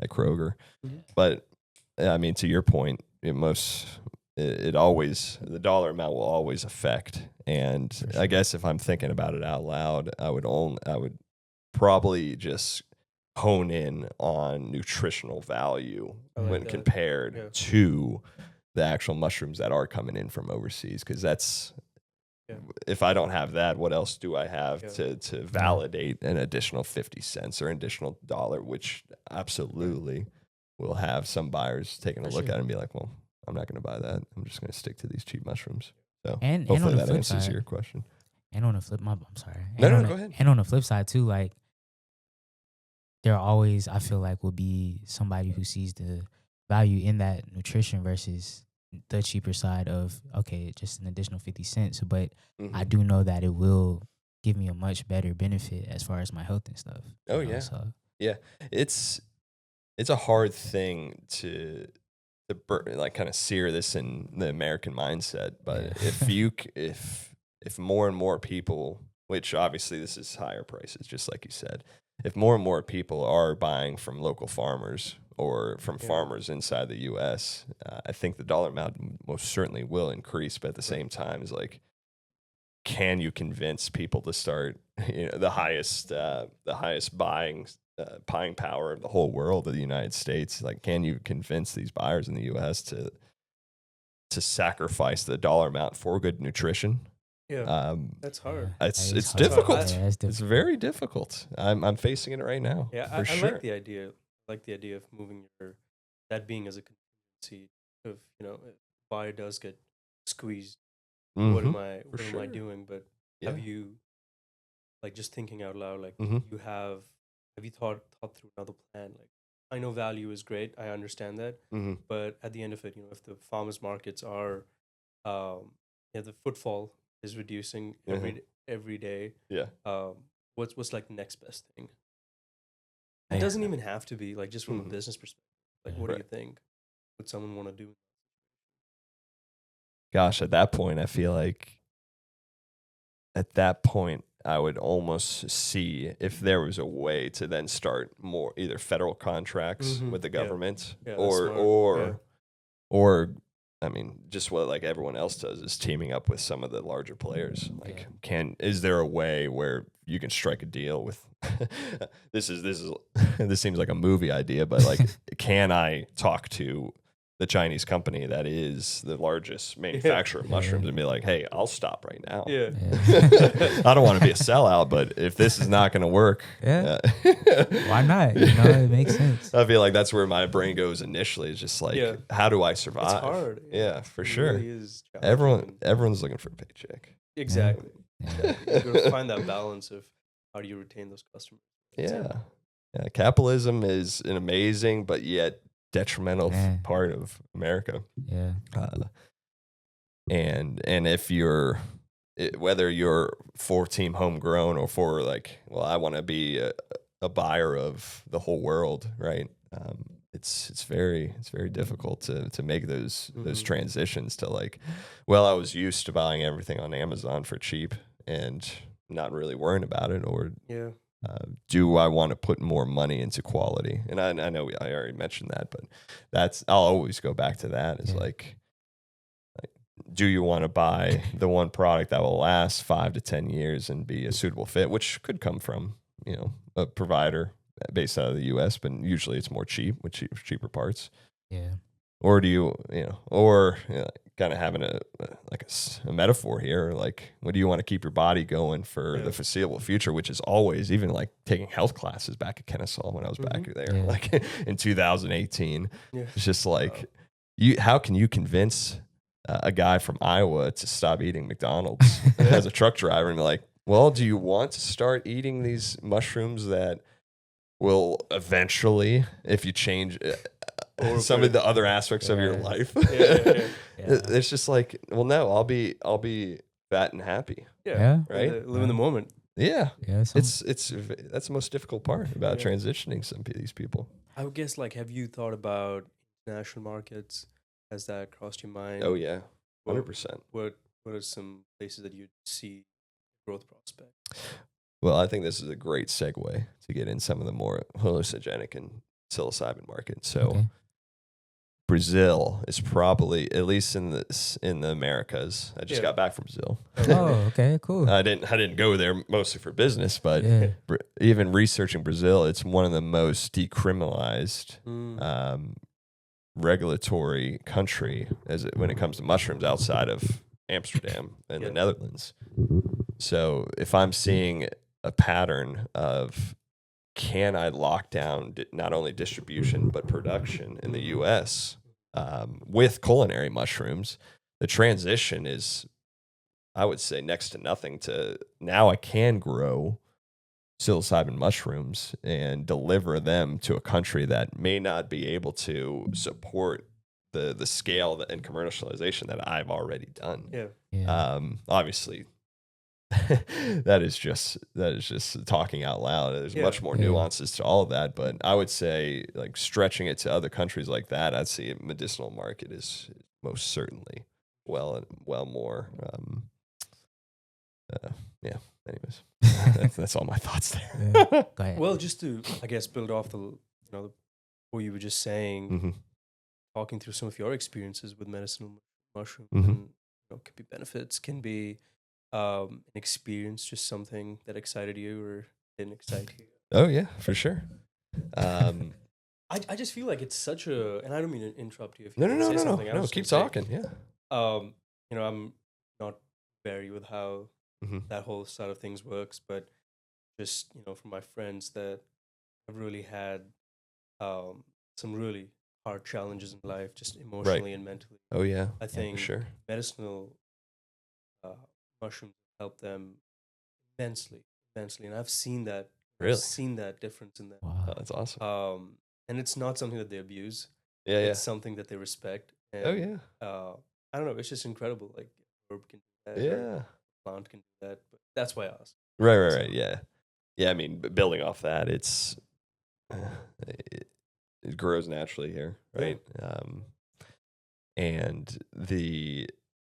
Kroger. But I mean, to your point, it always, the dollar amount will always affect. And sure. I guess if I'm thinking about it out loud, I would probably just hone in on nutritional value when compared to the actual mushrooms that are coming in from overseas. Because that's, if I don't have that, what else do I have to validate an additional 50 cents or an additional $1, which absolutely will have some buyers taking a look at it and be like, well, I'm not going to buy that. I'm just going to stick to these cheap mushrooms. So hopefully that answers your question. And on the flip, I'm sorry. No, go ahead. And on the flip side too, like there always, I feel like, will be somebody who sees the value in that nutrition versus the cheaper side of, okay, just an additional 50 cents. But I do know that it will give me a much better benefit as far as my health and stuff. Oh, yeah. So. Yeah. It's a hard thing to like kind of sear this in the American mindset. But if more and more people, which obviously this is higher prices, just like you said, if more and more people are buying from local farmers or from farmers inside the U.S., I think the dollar amount most certainly will increase. But at the same time, is like, can you convince people to start, the highest buying power of the whole world of the United States? Like, can you convince these buyers in the U.S. to sacrifice the dollar amount for good nutrition? That's hard. It's hard. difficult. Yeah, it's It's very difficult. I'm facing it right now. Yeah, for I sure. like the idea. I like the idea of moving that being as a contingency of, if buyer does get squeezed, what am I doing? But have you, like, just thinking out loud, like, have you thought through another plan? Like, I know value is great, I understand that, but at the end of it, if the farmers markets are, the footfall is reducing every day. What's like the next best thing? It doesn't even have to be like just from a business perspective. Like, what do you think? Would someone want to do? Gosh, at that point, I feel like I would almost see if there was a way to then start more either federal contracts with the government or I mean, just what like everyone else does is teaming up with some of the larger players. Like, is there a way where you can strike a deal with? This seems like a movie idea, but like, can I talk to the Chinese company that is the largest manufacturer of mushrooms and be like, hey, I'll stop right now. I don't want to be a sellout, but if this is not going to work, why not? It makes sense. I feel like that's where my brain goes initially. It's just like, how do I survive? It's hard. Yeah, for it sure. Really is Everyone's looking for a paycheck. Exactly. You gotta find that balance of how do you retain those customers. Yeah. Capitalism is an amazing but yet detrimental part of America. Yeah. And if you're whether you're for team homegrown or for like, well, I want to be a buyer of the whole world, right? It's very difficult to make those transitions to like, well, I was used to buying everything on Amazon for cheap and not really worrying about it, or do I want to put more money into quality? And I know I already mentioned that, but I'll always go back to that. Is like, do you want to buy the one product that will last 5 to 10 years and be a suitable fit, which could come from a provider based out of the U.S., but usually it's more cheap with cheaper parts. Yeah. Or do you kind of having a metaphor here, like, what do you want to keep your body going for the foreseeable future, which is always, even like taking health classes back at Kennesaw when I was back there, like in 2018. It's just like, how can you convince a guy from Iowa to stop eating McDonald's as a truck driver and be like, well, do you want to start eating these mushrooms that will eventually, if you change some of the other aspects of your life, it's just like, well, no, I'll be fat and happy. Right. Live in the moment. It's that's the most difficult part about transitioning some of these people. I would guess, like, have you thought about international markets? Has that crossed your mind? Oh yeah, 100%. What are some places that you see growth prospects? Well, I think this is a great segue to get in some of the more hallucinogenic and psilocybin markets. So Brazil is probably, at least in the Americas. I just got back from Brazil. Oh, okay, cool. I didn't go there mostly for business, but even researching Brazil, it's one of the most decriminalized regulatory country when it comes to mushrooms outside of Amsterdam and the Netherlands. So if I'm seeing a pattern of, can I lock down not only distribution but production in the U.S. With culinary mushrooms, the transition is, I would say, next to nothing. To now, I can grow psilocybin mushrooms and deliver them to a country that may not be able to support the scale and commercialization that I've already done. Obviously. that is just talking out loud. There's much more nuances to all of that, but I would say, like, stretching it to other countries like that, I'd say a medicinal market is most certainly well more. Anyways, that's all my thoughts there. Go ahead. Well, just to, I guess, build off what you were just saying, talking through some of your experiences with medicinal mushrooms, and could be benefits, can be an experience, just something that excited you or didn't excite you? Oh yeah, for sure. I just feel like it's such a, and I don't mean to interrupt you if you No, no, want to no, say no, no, something. I no. was Keep just gonna talking. Yeah. say, I'm not very with how Hmm. that whole side of things works, but just from my friends that have really had some really hard challenges in life, just emotionally and mentally. Oh yeah. I For think sure. medicinal uh, mushrooms help them immensely, immensely, and I've seen that. I've Really? seen that difference in them. Oh, that's awesome. And it's not something that they abuse. Yeah, yeah. It's something that they respect. Oh And yeah. I don't know. It's just incredible. Like a herb can do that, or Yeah. a plant can do that. But that's why I asked. Right, right, So, right. Yeah. Yeah, I mean, building off that, it, it grows naturally here, Yeah. right? And the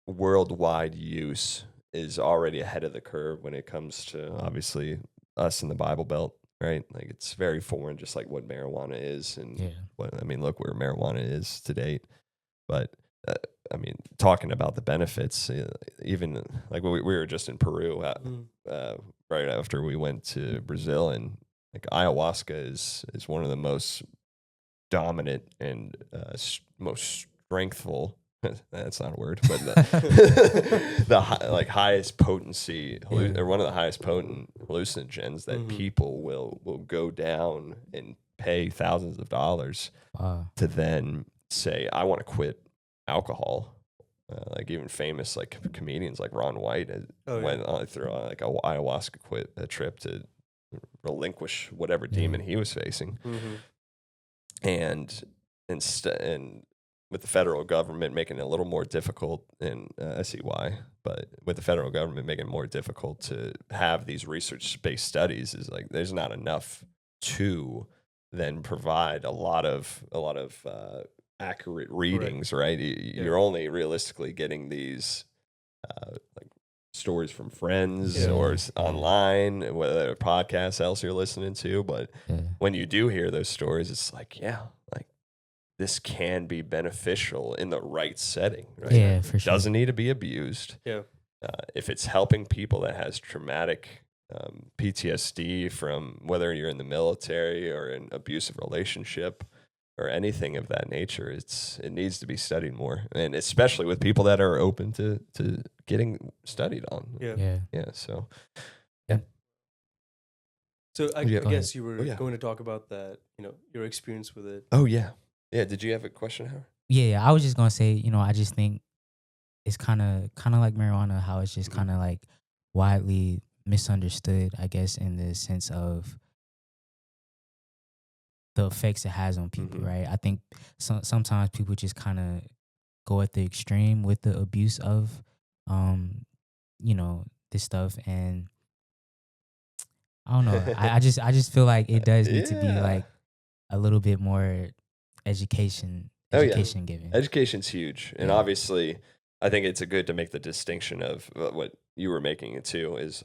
worldwide use is already ahead of the curve when it comes to obviously us in the Bible Belt, right? Like it's very foreign, just like what marijuana is, and Yeah. what I mean. Look where marijuana is to date, but uh, I mean, talking about the benefits, even like we were just in Peru right after we went to Brazil, and like ayahuasca is one of the most dominant and most strengthful. That's not a word, but like highest potency or one of the highest potent hallucinogens that people will go down and pay thousands of dollars to then say, I want to quit alcohol. Like even famous like comedians like Ron White went through like a ayahuasca quit a trip to relinquish whatever demon he was facing. And with the federal government making it a little more difficult, and I see why, but with the federal government making it more difficult to have these research-based studies, is like there's not enough to then provide a lot of accurate readings, right? You're only realistically getting these like stories from friends or online, whether a podcast else you're listening to. But when you do hear those stories, it's like, like this can be beneficial in the right setting, right? Yeah, for sure. Doesn't need to be abused. Yeah. If it's helping people that has traumatic PTSD from whether you're in the military or an abusive relationship or anything of that nature, it needs to be studied more, and especially with people that are open to getting studied on. Yeah. So So I Yeah. guess you were Oh, yeah. going to talk about that, your experience with it. Oh yeah. Did you have a question, Howard? Yeah, I was just gonna say, I just think it's kind of like marijuana, how it's just kind of like widely misunderstood, I guess, in the sense of the effects it has on people, right? I think sometimes people just kind of go at the extreme with the abuse of, this stuff, and I don't know. I just feel like it does need to be like a little bit more education given. Education's huge, and obviously, I think it's good to make the distinction of what you were making it too. Is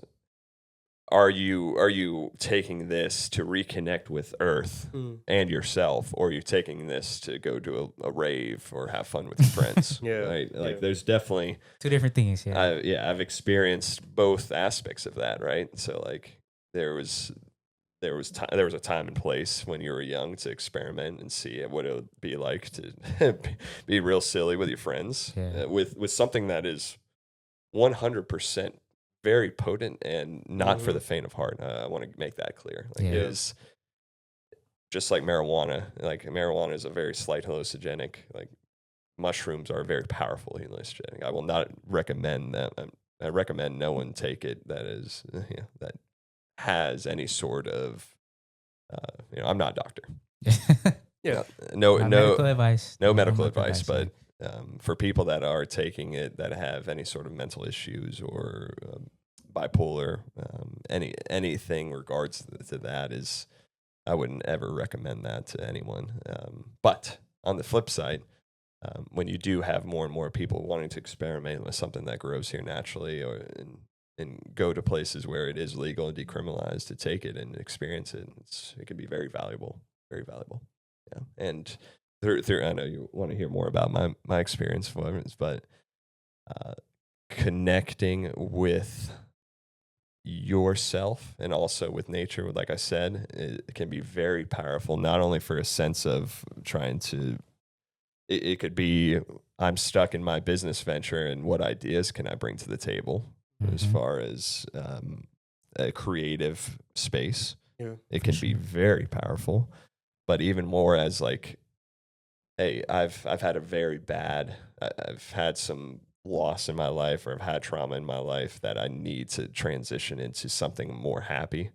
are you taking this to reconnect with Earth and yourself, or are you taking this to go to a rave or have fun with your friends? Right? Like there's definitely two different things. I've experienced both aspects of that. Right? So like there was a time and place when you were young to experiment and see what it would be like to be real silly with your friends with something that is 100% very potent and not for the faint of heart. I want to make that clear. Like it is just like marijuana. Like marijuana is a very slight hallucinogenic. Like mushrooms are very powerful hallucinogenic. I will not recommend that. I recommend no one take it that is that has any sort of I'm not a doctor. No medical advice. No medical advice, but for people that are taking it that have any sort of mental issues or bipolar, anything regards to that is, I wouldn't ever recommend that to anyone. But on the flip side, when you do have more and more people wanting to experiment with something that grows here naturally, and go to places where it is legal and decriminalized to take it and experience it, it can be very valuable, very valuable. Yeah, and through I know you want to hear more about my experience, but connecting with yourself and also with nature, like I said, it can be very powerful, not only for a sense of trying to, it could be, I'm stuck in my business venture and what ideas can I bring to the table as far as a creative space. Yeah, it can be very powerful, but even more as like, hey, I've had a very bad, I've had some loss in my life, or I've had trauma in my life that I need to transition into something more happy.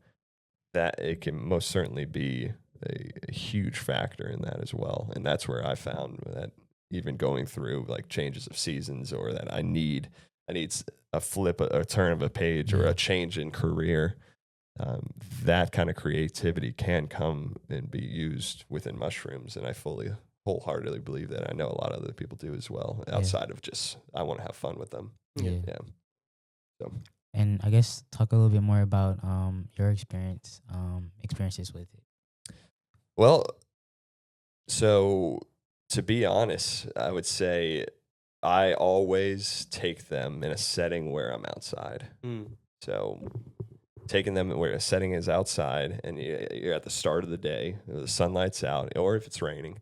That it can most certainly be a huge factor in that as well. And that's where I found that even going through like changes of seasons, or that I need a flip, a turn of a page, or a change in career. That kind of creativity can come and be used within mushrooms, and I wholeheartedly believe that. I know a lot of other people do as well, outside of just, I want to have fun with them. Yeah. So, And I guess talk a little bit more about your experiences with it. well, so to be honest, I would say I always take them in a setting where I'm outside. So taking them where a setting is outside, and you're at the start of the day, the sunlight's out, or if it's raining,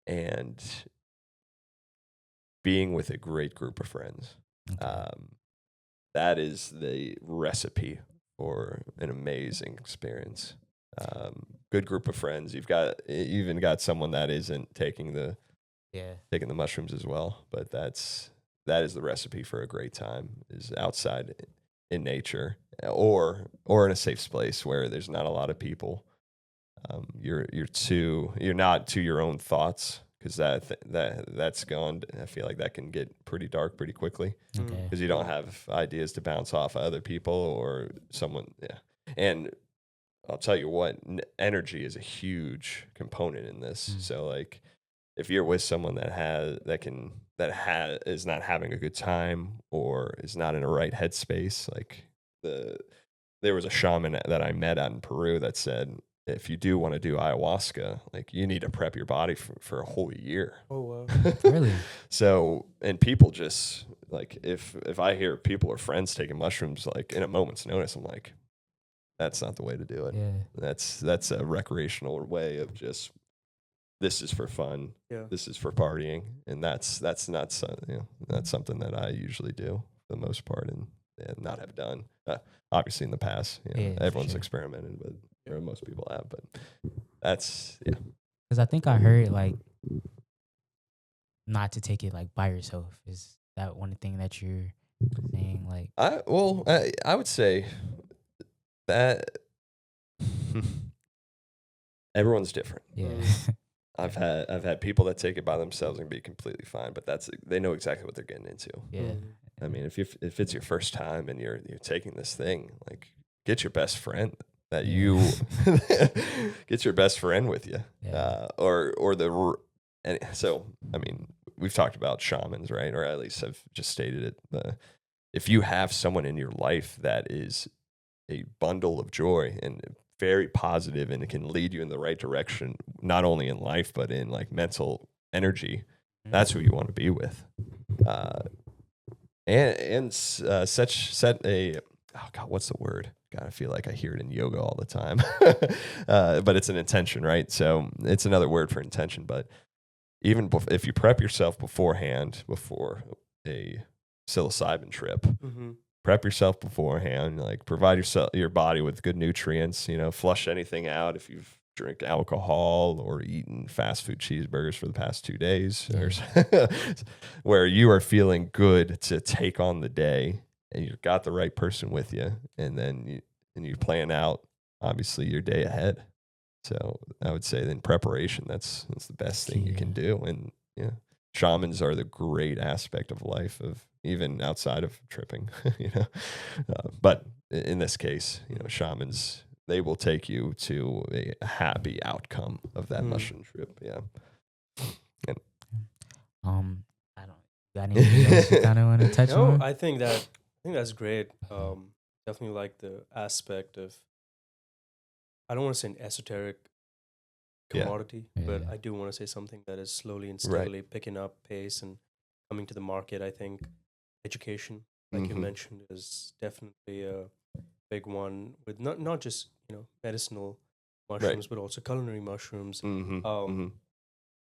and being with a great group of friends. That is the recipe for an amazing experience. Good group of friends. You even got someone that isn't taking the mushrooms as well, but that is the recipe for a great time, is outside in nature, or in a safe place where there's not a lot of people. You're not to your own thoughts, because that's gone. I feel like that can get pretty dark pretty quickly, because you don't have ideas to bounce off of other people or someone. Yeah, and I'll tell you what, energy is a huge component in this. So like, if you're with someone that is not having a good time, or is not in a right headspace, like there was a shaman that I met out in Peru that said, if you do want to do ayahuasca, like, you need to prep your body for a whole year. Oh wow. Really? So, and people just like, if I hear people or friends taking mushrooms like in a moment's notice, I'm like, that's not the way to do it. Yeah. That's a recreational way of just, this is for fun. Yeah. This is for partying, and that's not that's something that I usually do for the most part, and not have done. Obviously, in the past, everyone's experimented, but most people have. But that's Because I think I heard like not to take it like by yourself. Is that one thing that you're saying? Like, I would say that everyone's different. yeah. I've had people that take it by themselves and be completely fine, but they know exactly what they're getting into. Yeah. I mean, if it's your first time and you're taking this thing, like, get your best friend that get your best friend with you, and so, I mean, we've talked about shamans, right? Or at least I've just stated it. If you have someone in your life that is a bundle of joy and very positive, and it can lead you in the right direction, not only in life but in like mental energy, that's who you want to be with. Oh God, what's the word? God, I feel like I hear it in yoga all the time. But it's an intention, right? So it's another word for intention. But even if you prep yourself beforehand, before a psilocybin trip, prep yourself beforehand, like, provide your body with good nutrients, flush anything out if you've drank alcohol or eaten fast food cheeseburgers for the past 2 days, where you are feeling good to take on the day, and you've got the right person with you, and then you plan out, obviously, your day ahead. So I would say, in preparation, that's the best thing you can do. And shamans are the great aspect of life, of even outside of tripping, but in this case, shamans, they will take you to a happy outcome of that mushroom trip. Yeah. And, I don't got anything else you kind of want to touch No, on? I think that's great. Definitely like the aspect of, I don't want to say an esoteric commodity, but I do want to say something that is slowly and steadily picking up pace and coming to the market. I think education like you mentioned, is definitely a big one with not just medicinal mushrooms, but also culinary mushrooms.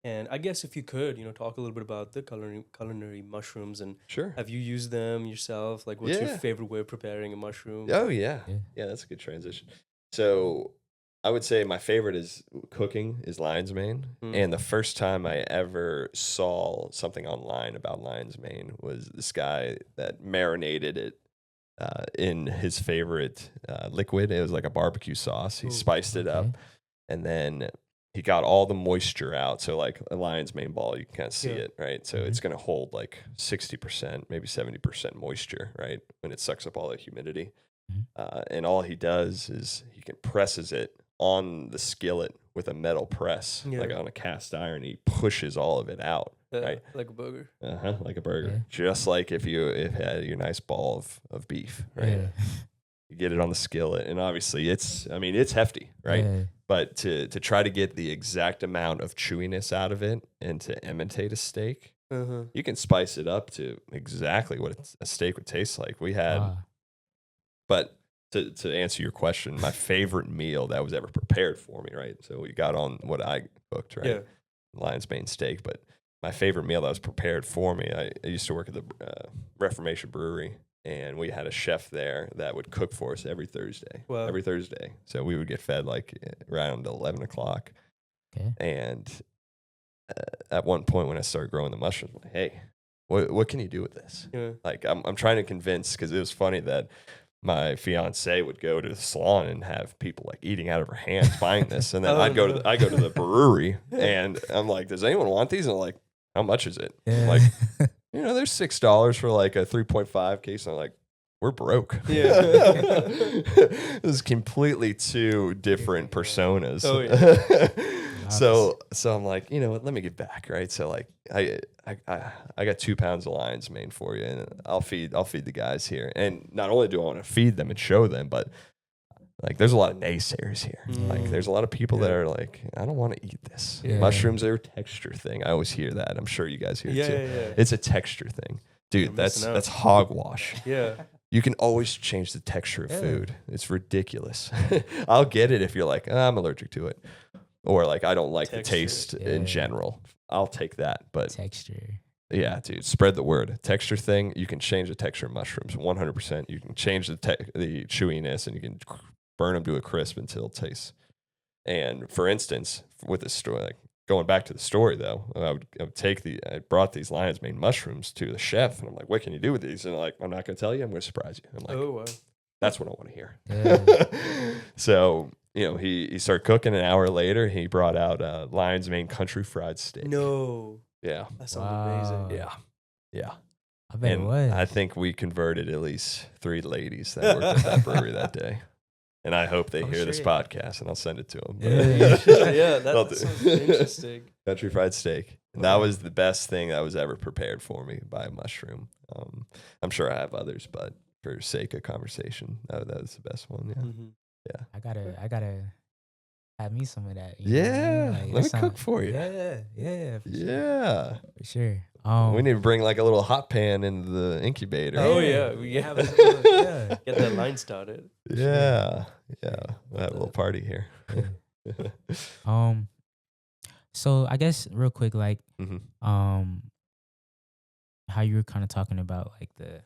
And I guess if you could, talk a little bit about the culinary mushrooms, and Sure. have you used them yourself? Like, what's your favorite way of preparing a mushroom? Oh yeah, that's a good transition. So I would say my favorite is cooking is lion's mane, and the first time I ever saw something online about lion's mane was this guy that marinated it in his favorite liquid. It was like a barbecue sauce. He spiced it up, and then he got all the moisture out. So like a lion's mane ball, you can kind of see it, right? So it's going to hold like 60%, maybe 70% moisture, right? When it sucks up all the humidity. And all he does is he presses it on the skillet with a metal press, like on a cast iron. He pushes all of it out, right? Like a burger. Like a burger. Just like if you had your nice ball of beef, right? You get it on the skillet, and obviously it's hefty, right? But to try to get the exact amount of chewiness out of it and to imitate a steak, you can spice it up to exactly what a steak would taste like. We had, but to answer your question, my favorite meal that was ever prepared for me, right? So we got on what I cooked, right? Yeah. Lion's mane steak, but my favorite meal that was prepared for me, I used to work at the Reformation Brewery, and we had a chef there that would cook for us every Thursday. Wow. Every Thursday. So we would get fed like around 11 o'clock. And at one point when I started growing the mushrooms, I'm like, hey, what can you do with this? Like I'm trying to convince, because it was funny that my fiance would go to the salon and have people like eating out of her hands buying this. And then I go to the brewery and I'm like, does anyone want these? And I'm like, how much is it? I'm like, there's $6 for like a 3.5 case. And I'm like, we're broke. It was completely two different personas. So I'm like, you know what, let me get back, right? So like I got 2 pounds of lion's mane for you, and I'll feed the guys here. And not only do I want to feed them and show them, but like there's a lot of naysayers here. Like there's a lot of people that are like, I don't want to eat this. Mushrooms are a texture thing. I always hear that. I'm sure you guys hear it too. It's a texture thing. Dude, that's hogwash. You can always change the texture of food. It's ridiculous. I'll get it if you're like, I'm allergic to it. Or like, I don't like the taste in general. I'll take that. But texture. Yeah, dude, spread the word. Texture thing, you can change the texture of mushrooms 100%. You can change the chewiness, and you can burn them to a crisp until it tastes. And for instance, with the story, like going back to the story though, I brought these lion's mane mushrooms to the chef, and I'm like, what can you do with these? And like, I'm not going to tell you. I'm going to surprise you. I'm like, oh, wow. That's what I want to hear. So, he started cooking. An hour later, he brought out lion's mane country fried steak. No. Yeah. That sounds amazing. Yeah. I bet it was. I think we converted at least 3 ladies that worked at that brewery that day. And I hope they hear this podcast, and I'll send it to them. That sounds interesting. Country fried steak. And that was the best thing that was ever prepared for me by a mushroom. I'm sure I have others, but for sake of conversation, that was the best one. Yeah. Mm-hmm. Yeah. I gotta have me some of that. Like, let me cook for you. For sure. We need to bring like a little hot pan into the incubator. Oh yeah, we have get that line started. Yeah. We'll have a little party here. So I guess real quick, like, how you were kind of talking about like the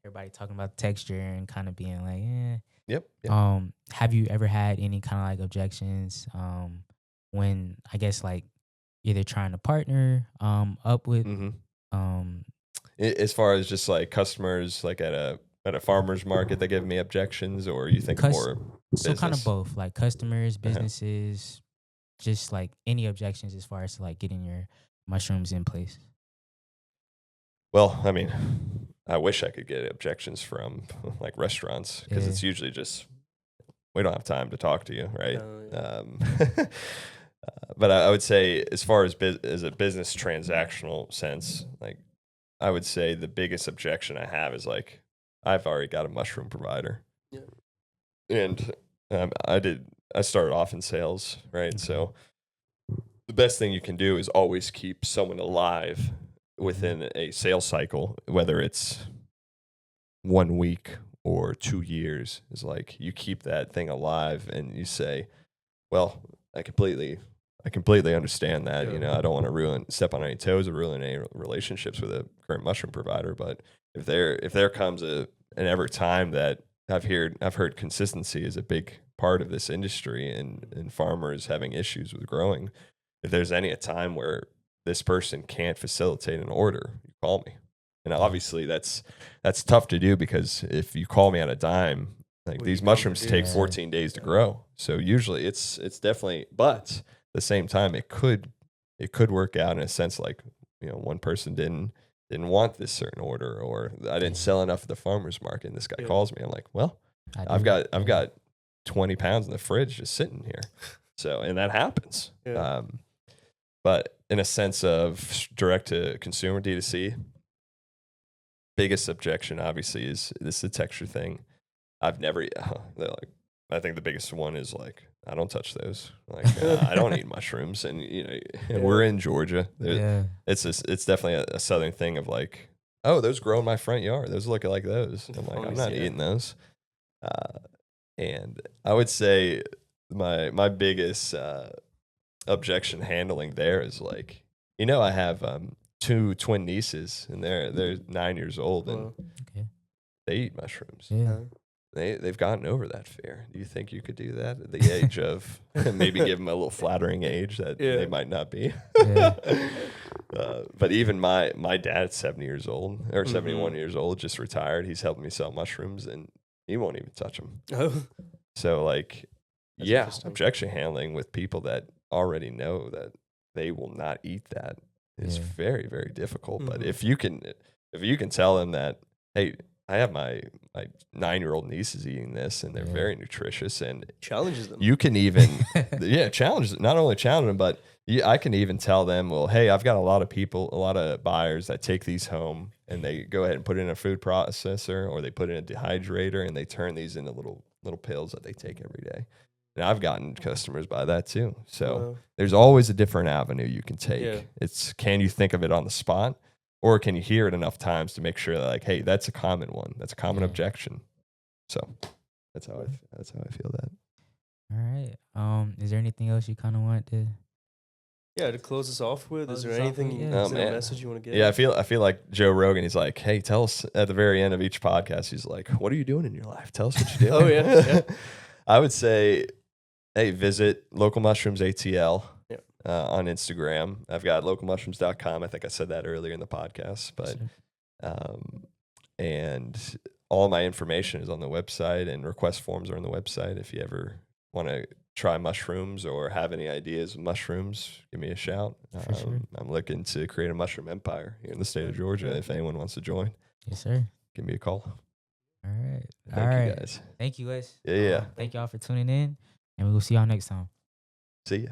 everybody talking about texture and kind of being like, Yep. Have you ever had any kind of like objections when I guess like either trying to partner up with as far as just like customers like at a farmer's market that give me objections, or you think more so kind of both, like customers, businesses, just like any objections as far as like getting your mushrooms in place? Well, I mean, I wish I could get objections from like restaurants, because it's usually just, we don't have time to talk to you, right? But I would say, as far as as a business transactional sense, like I would say the biggest objection I have is like, I've already got a mushroom provider, and I started off in sales, right? So the best thing you can do is always keep someone alive within a sales cycle, whether it's 1 week or 2 years is like you keep that thing alive and you say, well, I completely understand that. You know, I don't want to step on any toes or ruin any relationships with a current mushroom provider. But if there comes an ever time that I've heard consistency is a big part of this industry and farmers having issues with growing. If there's any a time where this person can't facilitate an order, you call me. And obviously that's tough to do because if you call me on a dime, like these mushrooms take 14 days to grow. So usually it's definitely, but at the same time, it could work out in a sense like, you know, one person didn't want this certain order, or I didn't sell enough at the farmer's market. And this guy calls me. I'm like, well, I've got 20 pounds in the fridge just sitting here. So, and that happens. Yeah. But in a sense of direct to consumer D2C, biggest objection obviously is the texture thing. I've never, I think the biggest one is like, I don't touch those. Like, I don't eat mushrooms. And, you know, we're in Georgia. It's definitely a southern thing of like, oh, those grow in my front yard. Those look like those. I'm like, I'm not eating those. And I would say my biggest objection handling there is like, you know, I have 2 twin nieces and they're 9 years old and they eat mushrooms. Yeah. They've gotten over that fear. Do you think you could do that at the age of maybe give them a little flattering age that they might not be? But even my dad's 70 years old or 71 years old, just retired. He's helping me sell mushrooms and he won't even touch them. Oh. So like, objection handling with people that already know that they will not eat that is very, very difficult. But if you can tell them that, hey, I have my 9-year-old niece is eating this and they're very nutritious, and challenges them. You can even, challenge, not only challenge them, but I can even tell them, well, hey, I've got a lot of buyers that take these home and they go ahead and put it in a food processor or they put it in a dehydrator and they turn these into little pills that they take every day. And I've gotten customers by that too. So there's always a different avenue you can take. Yeah. It's, can you think of it on the spot? Or can you hear it enough times to make sure that, like, hey, that's a common one. That's a common objection. So that's how I feel that. All right. Is there anything else you kind of want to? Yeah, to close us off with, is there anything? Is there a message you want to get? Yeah, I feel like Joe Rogan. He's like, hey, tell us at the very end of each podcast. He's like, what are you doing in your life? Tell us what you do. Oh yeah. I would say, hey, visit Local Mushrooms ATL. On Instagram. I've got localmushrooms.com. I think I said that earlier in the podcast, but and all my information is on the website and request forms are on the website. If you ever want to try mushrooms or have any ideas of mushrooms, give me a shout. Sure. I'm looking to create a mushroom empire here in the state of Georgia. If anyone wants to join, yes, sir. Give me a call. All right. Thank you guys. Thank you, Wes. Yeah. Thank y'all for tuning in, and we will see y'all next time. See ya.